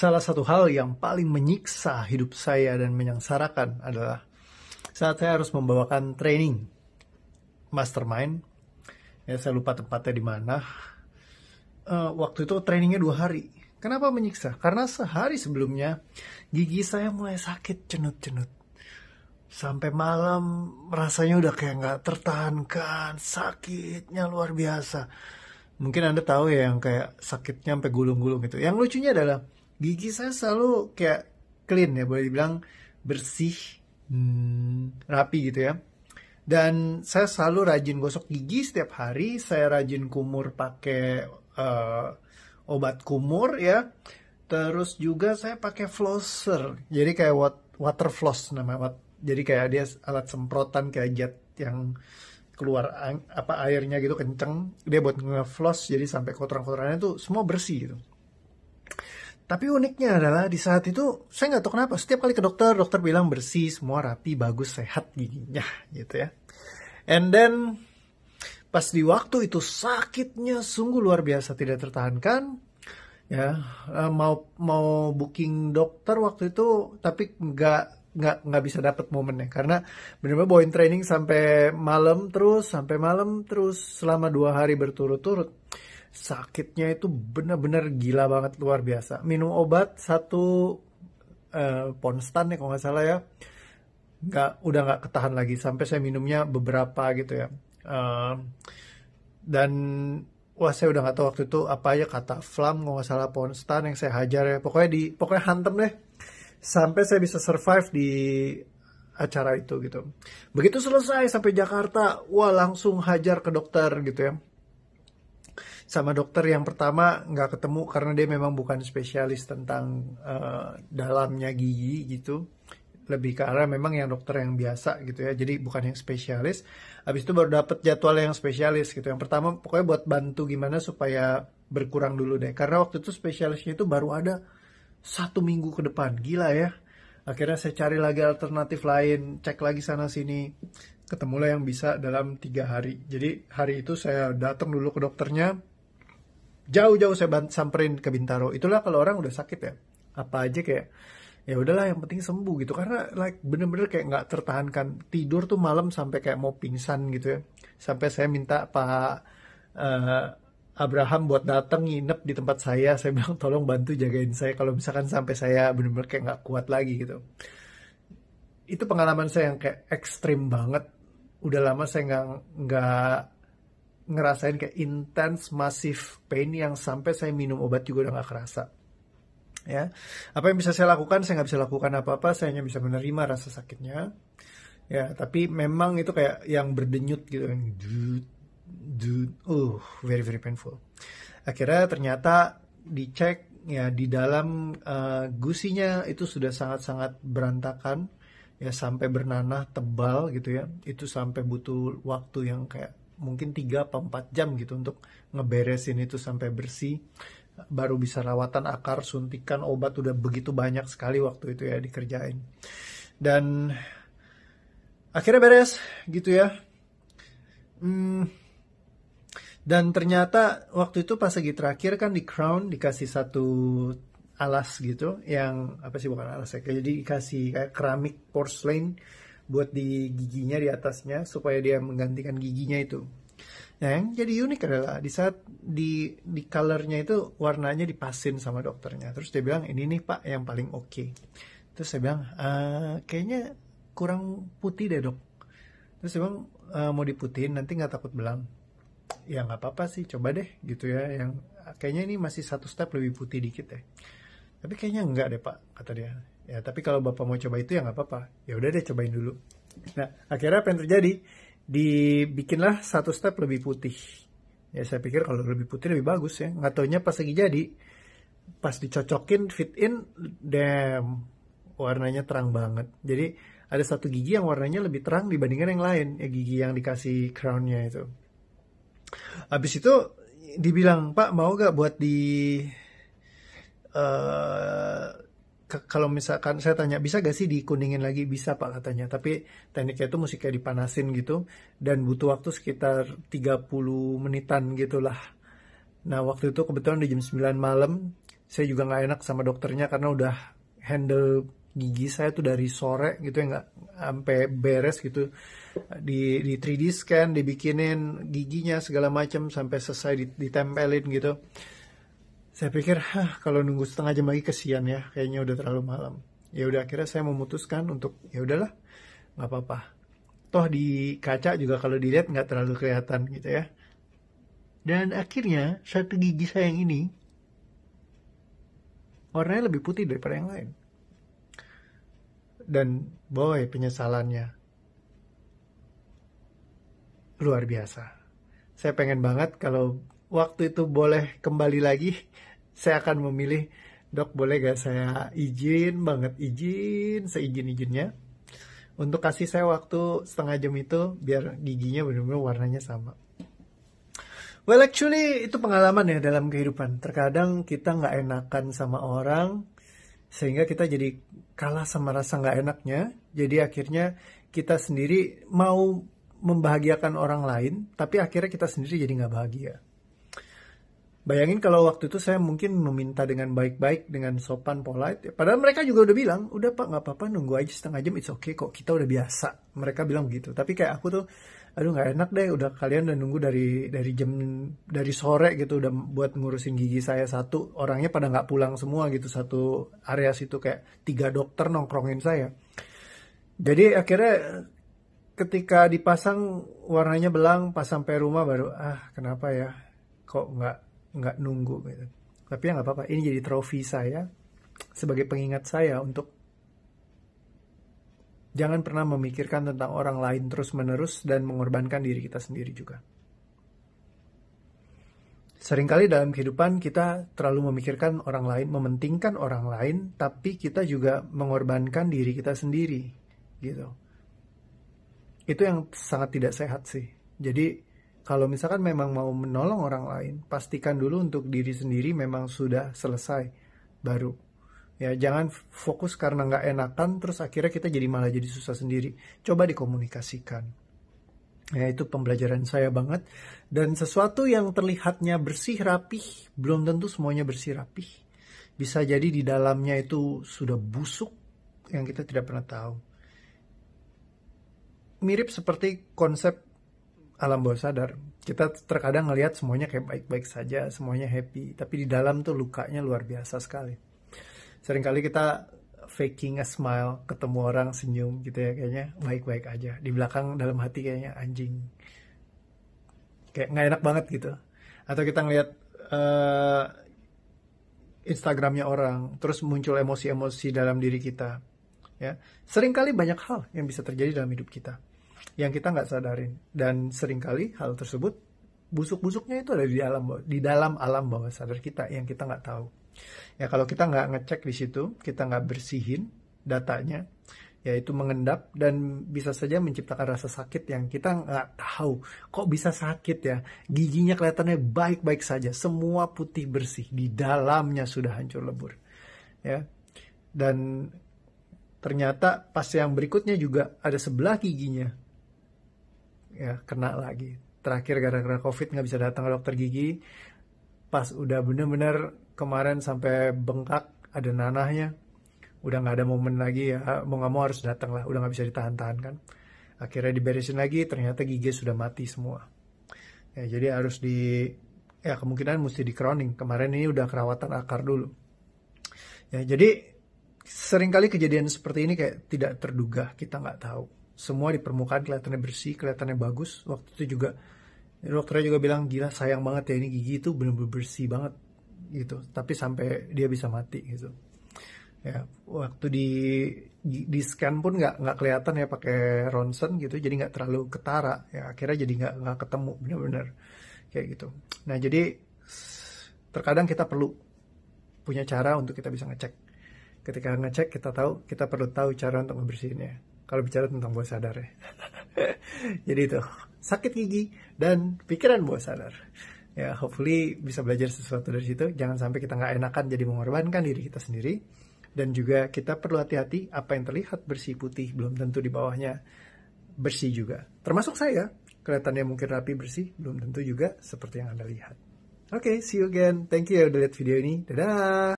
Salah satu hal yang paling menyiksa hidup saya dan menyengsarakan adalah saat saya harus membawakan training mastermind. Ya, saya lupa tempatnya di mana. Waktu itu trainingnya 2 hari. Kenapa menyiksa? Karena sehari sebelumnya gigi saya mulai sakit cenut-cenut. Sampai malam rasanya udah kayak nggak tertahankan, sakitnya luar biasa. Mungkin Anda tahu ya yang kayak sakitnya sampai gulung-gulung gitu. Yang lucunya adalah gigi saya selalu kayak clean ya, boleh dibilang bersih, rapi gitu ya. Dan saya selalu rajin gosok gigi setiap hari. Saya rajin kumur pakai obat kumur ya. Terus juga saya pakai flosser. Jadi kayak water floss namanya. Jadi kayak dia alat semprotan kayak jet yang keluar airnya gitu kenceng. Dia buat nge-floss jadi sampai kotoran-kotorannya tuh semua bersih gitu. Tapi uniknya adalah di saat itu saya nggak tahu kenapa setiap kali ke dokter bilang bersih, semua rapi, bagus, sehat giginya gitu ya. And then pas di waktu itu sakitnya sungguh luar biasa, tidak tertahankan ya. Mau booking dokter waktu itu tapi nggak bisa dapat momennya karena benar-benar bawain training sampai malam terus selama 2 hari berturut-turut. Sakitnya itu benar-benar gila banget, luar biasa. Minum obat 1 Ponstan ya kalau nggak salah ya, udah nggak ketahan lagi sampai saya minumnya beberapa gitu ya. Dan wah, saya udah nggak tahu waktu itu apa aja kata flam kalau nggak salah Ponstan yang saya hajar ya. Pokoknya hantem deh sampai saya bisa survive di acara itu gitu. Begitu selesai sampai Jakarta, wah langsung hajar ke dokter gitu ya. Sama dokter yang pertama nggak ketemu karena dia memang bukan spesialis tentang dalamnya gigi gitu. Lebih ke arah memang yang dokter yang biasa gitu ya. Jadi bukan yang spesialis. Habis itu baru dapet jadwal yang spesialis gitu. Yang pertama pokoknya buat bantu gimana supaya berkurang dulu deh. Karena waktu itu spesialisnya itu baru ada 1 minggu ke depan. Gila ya. Akhirnya saya cari lagi alternatif lain. Cek lagi sana sini. Ketemulah yang bisa dalam 3 hari. Jadi hari itu saya datang dulu ke dokternya. Jauh-jauh saya samperin ke Bintaro. Itulah kalau orang udah sakit ya. Apa aja kayak ya udahlah yang penting sembuh gitu. Karena bener-bener kayak nggak tertahankan. Tidur tuh malam sampai kayak mau pingsan gitu ya. Sampai saya minta Pak Abraham buat datang nginep di tempat saya bilang tolong bantu jagain saya kalau misalkan sampai saya benar-benar kayak nggak kuat lagi gitu. Itu pengalaman saya yang kayak ekstrim banget. Udah lama saya nggak ngerasain kayak intense massive pain yang sampai saya minum obat juga udah nggak kerasa. Ya, apa yang bisa saya lakukan? Saya nggak bisa lakukan apa-apa. Saya hanya bisa menerima rasa sakitnya. Ya, tapi memang itu kayak yang berdenyut gitu kan. Very very painful. Akhirnya ternyata dicek ya di dalam gusinya itu sudah sangat-sangat berantakan ya, sampai bernanah tebal gitu ya. Itu sampai butuh waktu yang kayak mungkin 3 atau 4 jam gitu untuk ngeberesin itu sampai bersih. Baru bisa rawatan akar, suntikan obat, udah begitu banyak sekali waktu itu ya dikerjain. Dan akhirnya beres gitu ya. Dan ternyata waktu itu pas lagi terakhir kan di Crown dikasih 1 alas gitu, yang apa sih, bukan alas ya, jadi dikasih kayak keramik porcelain buat di giginya di atasnya supaya dia menggantikan giginya itu. Nah, yang jadi unik adalah di saat di colornya itu warnanya dipasin sama dokternya. Terus dia bilang ini nih Pak yang paling oke. Terus saya bilang kayaknya kurang putih deh dok. Terus dia bilang mau diputihin nanti nggak takut belang. Ya nggak apa-apa sih, coba deh gitu ya. Yang kayaknya ini masih 1 step lebih putih dikit deh. Tapi kayaknya enggak deh Pak, kata dia. Ya tapi kalau Bapak mau coba itu ya nggak apa-apa. Ya udah deh cobain dulu. Nah akhirnya apa yang terjadi? Dibikinlah 1 step lebih putih. Ya saya pikir kalau lebih putih lebih bagus ya. Nggak taunya pas lagi jadi, pas dicocokin fit in, damn, warnanya terang banget. Jadi ada 1 gigi yang warnanya lebih terang dibandingkan yang lain. Ya gigi yang dikasih crownnya itu. Habis itu dibilang Pak mau gak buat di kalau misalkan saya tanya bisa gak sih dikuningin lagi, bisa Pak katanya, tapi tekniknya itu mesti kayak dipanasin gitu dan butuh waktu sekitar 30 menitan gitulah. Nah waktu itu kebetulan di jam 9 malam Saya juga nggak enak sama dokternya karena udah handle gigi saya tuh dari sore gitu ya, nggak sampai beres gitu. Di 3D scan, dibikinin giginya segala macam sampai selesai ditempelin gitu. Saya pikir, kalau nunggu setengah jam lagi kesian ya, kayaknya udah terlalu malam. Ya udah, akhirnya saya memutuskan untuk ya udahlah, nggak apa-apa. Toh di kaca juga kalau dilihat nggak terlalu kelihatan gitu ya. Dan akhirnya satu gigi saya yang ini warnanya lebih putih daripada yang lain. Dan boy, penyesalannya luar biasa. Saya pengen banget kalau waktu itu boleh kembali lagi, saya akan memilih, dok boleh gak saya izin banget, izin seizin-izinnya untuk kasih saya waktu setengah jam itu biar giginya benar-benar warnanya sama. Well, actually itu pengalaman ya dalam kehidupan. Terkadang kita nggak enakan sama orang, sehingga kita jadi kalah sama rasa nggak enaknya. Jadi akhirnya kita sendiri mau membahagiakan orang lain, tapi akhirnya kita sendiri jadi nggak bahagia. Bayangin kalau waktu itu saya mungkin meminta dengan baik-baik, dengan sopan, polite. Padahal mereka juga udah bilang, udah pak nggak apa-apa, nunggu aja setengah jam, it's okay kok, kita udah biasa. Mereka bilang begitu. Tapi kayak aku tuh, aduh nggak enak deh, udah kalian udah nunggu dari sore gitu, udah buat ngurusin gigi saya satu. Orangnya pada nggak pulang semua gitu, satu area situ kayak 3 dokter nongkrongin saya. Jadi akhirnya ketika dipasang warnanya belang, pas sampai rumah baru kenapa ya, kok nggak nunggu gitu. Tapi ya nggak apa-apa, ini jadi trofi saya sebagai pengingat saya untuk jangan pernah memikirkan tentang orang lain terus-menerus dan mengorbankan diri kita sendiri juga. Seringkali dalam kehidupan kita terlalu memikirkan orang lain, mementingkan orang lain, tapi kita juga mengorbankan diri kita sendiri gitu. Itu yang sangat tidak sehat sih. Jadi kalau misalkan memang mau menolong orang lain, pastikan dulu untuk diri sendiri memang sudah selesai baru. Ya, jangan fokus karena nggak enakan, terus akhirnya kita jadi malah jadi susah sendiri. Coba dikomunikasikan. Ya, itu pembelajaran saya banget. Dan sesuatu yang terlihatnya bersih rapih, belum tentu semuanya bersih rapih. Bisa jadi di dalamnya itu sudah busuk yang kita tidak pernah tahu. Mirip seperti konsep alam bawah sadar. Kita terkadang ngelihat semuanya kayak baik-baik saja, semuanya happy. Tapi di dalam tuh lukanya luar biasa sekali. Seringkali kita faking a smile, ketemu orang senyum gitu ya, kayaknya baik-baik aja. Di belakang dalam hati kayaknya anjing. Kayak nggak enak banget gitu. Atau kita ngelihat Instagramnya orang, terus muncul emosi-emosi dalam diri kita. Ya, seringkali banyak hal yang bisa terjadi dalam hidup kita yang kita nggak sadarin, dan seringkali hal tersebut busuk-busuknya itu ada di dalam alam bawah sadar kita yang kita nggak tahu. Ya kalau kita nggak ngecek di situ, kita nggak bersihin datanya, yaitu mengendap dan bisa saja menciptakan rasa sakit yang kita nggak tahu. Kok bisa sakit ya? Giginya kelihatannya baik-baik saja, semua putih bersih, di dalamnya sudah hancur lebur. Ya, dan ternyata pas yang berikutnya juga ada sebelah giginya ya kena lagi. Terakhir gara-gara COVID nggak bisa datang ke dokter gigi. Pas udah bener-bener kemarin sampai bengkak, ada nanahnya, udah nggak ada momen lagi ya, mau nggak mau harus datang lah, udah nggak bisa ditahan-tahan kan. Akhirnya diberesin lagi, ternyata gigi sudah mati semua. Ya jadi harus kemungkinan mesti di crowning. Kemarin ini udah kerawatan akar dulu. Ya jadi seringkali kejadian seperti ini kayak tidak terduga, kita nggak tahu. Semua di permukaan kelihatannya bersih, kelihatannya bagus. Waktu itu juga dokternya juga bilang, gila sayang banget ya, ini gigi itu benar-benar bersih banget gitu. Tapi sampai dia bisa mati gitu. Ya, waktu di scan pun nggak kelihatan ya pakai ronsen gitu, jadi nggak terlalu ketara. Ya akhirnya jadi nggak ketemu benar-benar kayak gitu. Nah jadi terkadang kita perlu punya cara untuk kita bisa ngecek. Ketika ngecek kita perlu tahu cara untuk ngebersihinnya. Kalau bicara tentang bawah sadar ya. Jadi itu sakit gigi dan pikiran bawah sadar. Ya hopefully bisa belajar sesuatu dari situ. Jangan sampai kita nggak enakan jadi mengorbankan diri kita sendiri. Dan juga kita perlu hati-hati, apa yang terlihat bersih putih belum tentu di bawahnya bersih juga. Termasuk saya, kelihatannya mungkin rapi bersih, belum tentu juga seperti yang Anda lihat. Oke, see you again. Thank you ya udah lihat video ini. Dadah.